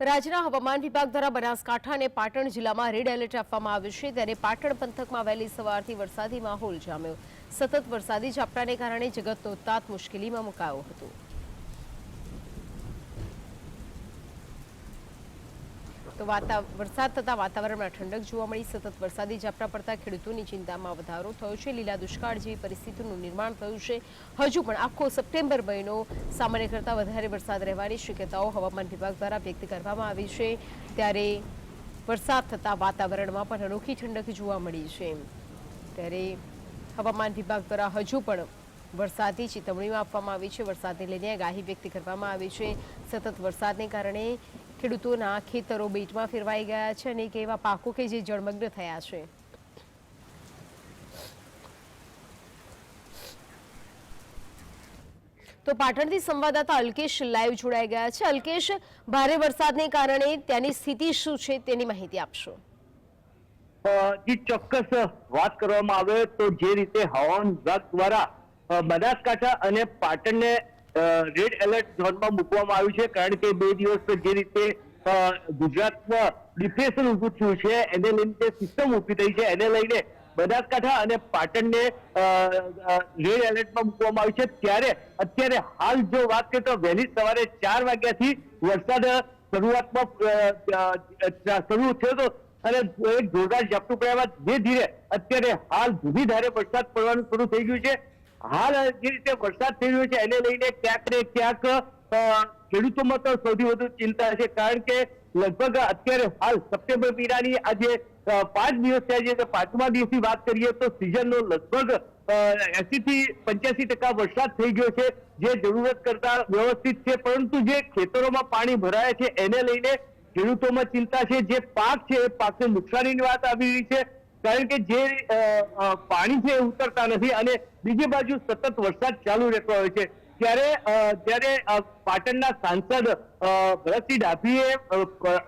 રાજ્યના હવામાન વિભાગ દ્વારા બનાસકાંઠા અને પાટણ જિલ્લામાં રેડ એલર્ટ આપવામાં આવ્યું છે, ત્યારે પાટણ પંથકમાં વહેલી સવારથી વરસાદી માહોલ જામ્યો। સતત વરસાદી ઝાપટાને કારણે જગતનો તાત મુશ્કેલીમાં મુકાયો હતો। તો વરસાદ થતા વાતાવરણમાં ઠંડક જોવા મળી। સતત વરસાદી ઝાપટા પડતા ખેડૂતોની ચિંતામાં વધારો થયો છે। લીલા દુષ્કાળ જેવી પરિસ્થિતિનું નિર્માણ થયું છે। હજુ પણ આખો સપ્ટેમ્બર મહિનો સામાન્ય કરતાં વધારે વરસાદ રહેવાની શક્યતાઓ હવામાન વિભાગ દ્વારા વ્યક્ત કરવામાં આવી છે, ત્યારે વરસાદ થતા વાતાવરણમાં પણ અનોખી ઠંડક જોવા મળી છે। ત્યારે હવામાન વિભાગ દ્વારા હજુ પણ વરસાદની ચેતવણીઓ આપવામાં આવી છે। વરસાદને લઈને આગાહી વ્યક્ત કરવામાં આવી છે। સતત વરસાદને કારણે ખેડૂતોના ખેતરો બેટમાં ફેરવાઈ ગયા છે અને એવા પાકો કે જે જળમગ્ન થયા છે। તો પાટણથી સંવાદદાતા અલ્કેશ લાઈવ જોડાઈ ગયા છે। અલ્કેશ, ભારે વરસાદને કારણે ત્યાંની સ્થિતિ શું છે તેની માહિતી આપશો। જી ચોક્કસ વાત કરવામાં આવે તો જે રીતે હવામાન વિભાગ દ્વારા બનાસકાંઠા અને પાટણને રેડ એલર્ટ ઝોનમાં મૂકવામાં આવ્યું છે, કારણ કે 2 દિવસ જે રીતે ગુજરાતમાં ડિપ્રેશન ઉભું થયું છે એને લઈને સિસ્ટમ ઉભી થઈ છે, એને લઈને બનાસકાંઠા અને પાટણને રેડ એલર્ટમાં મૂકવામાં આવ્યું છે। ત્યારે અત્યારે હાલ જો વાત કરીએ તો વહેલી સવારે 4 વાગ્યાથી વરસાદ શરૂઆતમાં શરૂ થયો હતો અને એક જોરદાર ઝાપટું પડ્યા બાદ ધીરે ધીરે અત્યારે હાલ ધીમી ધારે વરસાદ પડવાનું શરૂ થઈ ગયું છે। હાલ જે રીતે વરસાદ થઈ રહ્યો છે એને લઈને ક્યાંક ને ક્યાંક ખેડૂતોમાં તો સૌથી વધુ ચિંતા છે, કારણ કે લગભગ અત્યારે હાલ સપ્ટેમ્બર મહિનાની આજે 5 દિવસ થયા છે, તો 5મા દિવસની વાત કરીએ તો સિઝનનો લગભગ 80 થી 85% વરસાદ થઈ ગયો છે, જે જરૂરત કરતા વ્યવસ્થિત છે। પરંતુ જે ખેતરોમાં પાણી ભરાયા છે એને લઈને ખેડૂતોમાં ચિંતા છે। જે પાક છે એ પાકને નુકસાનીની વાત આવી રહી છે, કારણ કે જે પાણી છે એ ઉતરતા નથી અને બીજી બાજુ સતત વરસાદ ચાલુ રહેતો હોય છે। ત્યારે પાટણના સાંસદ ભરતસિંહ ડાભીએ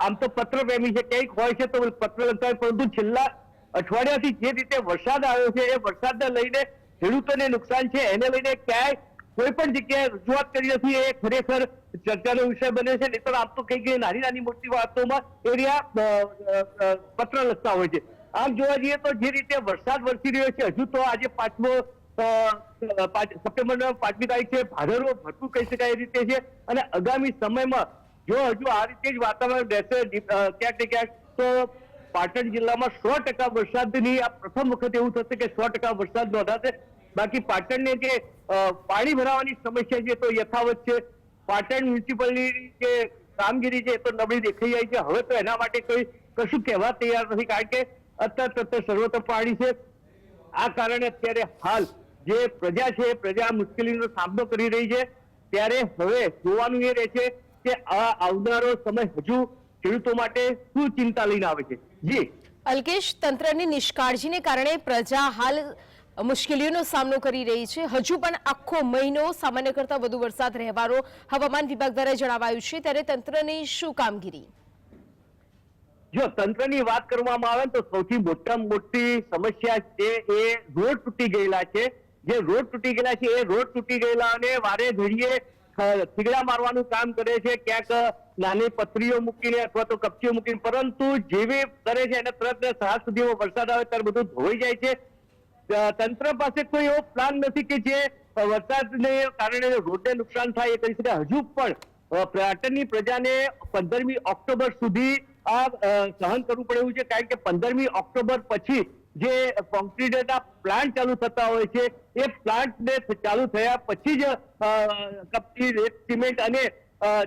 આમ તો પત્ર પ્રેમી છે, કંઈક હોય છે તો પત્ર લખતા હોય, પરંતુ છેલ્લા અઠવાડિયાથી જે રીતે વરસાદ આવ્યો છે એ વરસાદને લઈને ખેડૂતોને નુકસાન છે એને લઈને ક્યાંય કોઈ પણ જગ્યાએ રજૂઆત કરી નથી, એ ખરેખર ચર્ચાનો વિષય બને છે। નહીં તો આમ તો કઈ નાની નાની મોટી વાતોમાં એરિયા પત્ર લખતા હોય છે। આમ જોવા જઈએ તો જે રીતે વરસાદ વરસી રહ્યો છે, હજુ તો આજે 5મો સપ્ટેમ્બરના 5મી તારીખ છે, ભાદરવો ભરતું કહી શકાય એ રીતે છે અને આગામી સમયમાં જો હજુ આ રીતે જ વાતાવરણ રહેશે ક્યાંક ને ક્યાંક તો પાટણ જિલ્લામાં 100% વરસાદની આ પ્રથમ વખત એવું થશે કે 100% વરસાદ નોંધાશે। બાકી પાટણને જે પાણી ભરાવાની સમસ્યા છે તો યથાવત છે। પાટણ મ્યુનિસિપલની જે કામગીરી છે તો નબળી દેખાઈ જાય છે। હવે તો એના માટે કશું કહેવા તૈયાર નથી, કારણ કે અત્યારે સર્વત્ર પાણી છે। આ કારણે અત્યારે હાલ જે પ્રજા છે એ પ્રજા મુશ્કેલીનો સામનો કરી રહી છે। ત્યારે હવે જોવાનું એ રહે છે કે આ આવનારો સમય હજુ ખેડૂતો માટે શું ચિંતા લઈને આવે છે। જી અલ્કેશ, તંત્રની નિષ્કાળજીને કારણે પ્રજા હાલ મુશ્કેલીઓનો સામનો કરી રહી છે। હજુ પણ આખો મહિનો સામાન્ય કરતાં વધુ વરસાદ રહેવાનો હવામાન વિભાગ દ્વારા જણાવાયું છે, ત્યારે તંત્રની શું કામગીરી? જો તંત્રની વાત કરવામાં આવે તો સૌથી મોટામાં મોટી સમસ્યા છે એ રોડ તૂટી ગયેલા છે। જે રોડ તૂટી ગયેલા છે એ રોડ તૂટી ગયેલા અને વારે ઘડીએ થીગડા મારવાનું કામ કરે છે, ક્યાંક નાની પથરીઓ મૂકીને અથવા તો કપચીઓ મૂકીને, પરંતુ જેવી કરે છે એને તરત સાંજ સુધીમાં વરસાદ આવે ત્યારે બધું ધોઈ જાય છે। તંત્ર પાસે કોઈ એવો પ્લાન નથી કે જે વરસાદને કારણે રોડને નુકસાન થાય એ કરી શકે। હજુ પણ પાટણની પ્રજાને 15મી ઓક્ટોબર સુધી આ સહન કરવું પડે એવું છે, કારણ કે 15મી ઓક્ટોબર પછી જે કોન્ક્રીટના પ્લાન્ટ ચાલુ થતા હોય છે એ પ્લાન્ટને ચાલુ થયા પછી જ કપચી, રેત, સિમેન્ટ અને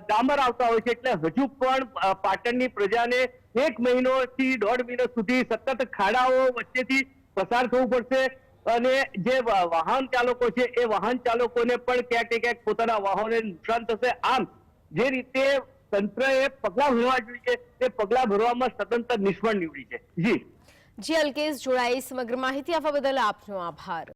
ડામર આવતા હોય છે। એટલે હજુ પણ પાટણની પ્રજાને 1 મહિનોથી 1.5 મહિના સુધી સતત ખાડાઓ વચ્ચેથી પસાર થવું પડશે અને જે વાહન ચાલકો છે એ વાહન ચાલકોને પણ ક્યાંક ને ક્યાંક પોતાના વાહનોને નુકસાન થશે। આમ જે રીતે તંત્રએ પગલાં ભરવા જોઈએ તે પગલાં ભરવામાં સદંતર નિષ્ફળ નીવડી છે। જી અલ્કેશ જોડાઈ, સમગ્ર માહિતી આપવા બદલ આપનો આભાર।